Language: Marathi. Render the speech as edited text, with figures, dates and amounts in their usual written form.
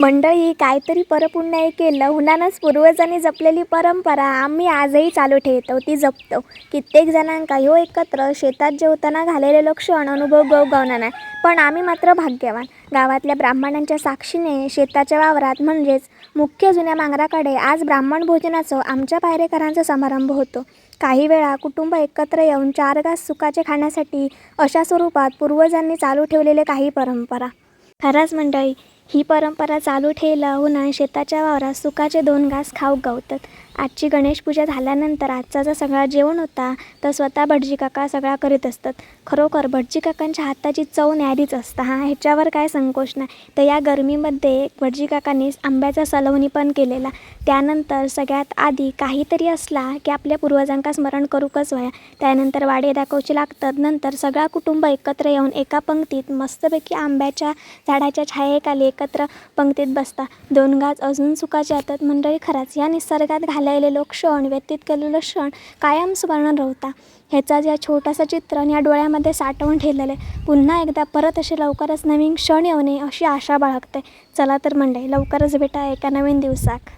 मंडळी, काहीतरी परपुण्य केलं हुनानच पूर्वजांनी जपलेली परंपरा आम्ही आजही चालू ठेवतो, ती जपतो. कित्येक जणांका ह्यो एकत्र शेतात जेवताना घालेले क्षण अनुभव गवगवना नाही. पण आम्ही मात्र भाग्यवान. गावातल्या ब्राह्मणांच्या साक्षीने शेताच्या वावरात म्हणजेच मुख्य जुन्या मांगराकडे आज ब्राह्मण भोजनाचा आमच्या पायरेकरांचा समारंभ होतो. काही वेळा कुटुंब एकत्र येऊन 4 घास सुखाचे खाण्यासाठी अशा स्वरूपात पूर्वजांनी चालू ठेवलेले काही परंपरा. खरंच मंडळी, ही परंपरा चालू ठेवला हुना शेताच्या वावरात सुखाचे 2 घास खाऊक गावतात. आजची गणेशपूजा झाल्यानंतर आजचा जो सगळा जेवण होता तर स्वतः भटजी काका सगळा करीत असतात. खरोखर भटजी काकांच्या हाताची चव न्यारीच असता ह्याच्यावर काय संकोच नाही. तर या गरमीमध्ये भटजी काकांनी आंब्याचा सलवणी पण केलेला. त्यानंतर सगळ्यात आधी काहीतरी असला की आपल्या पूर्वजांका स्मरण करूकच वया. त्यानंतर वाडे दाखवचे लागतात. नंतर सगळा कुटुंब एकत्र येऊन एका पंक्तीत मस्तपैकी आंब्याच्या झाडाच्या छायेखाली एकत्र पंक्तीत बसता. 2 घास अजून सुखाचे येतात. मंडळी, खरंच या निसर्गात घालवलेलो क्षण, व्यतीत केलेलं क्षण कायम स्मरण राहता. ह्याचा या छोटासा चित्र या डोळ्यामध्ये साठवून ठेवलेलं आहे. पुन्हा एकदा परत असे लवकरच नवीन क्षण येऊ नये अशी आशा बाळगते. चला तर मंडळी, लवकरच भेटा एका नवीन दिवसाक.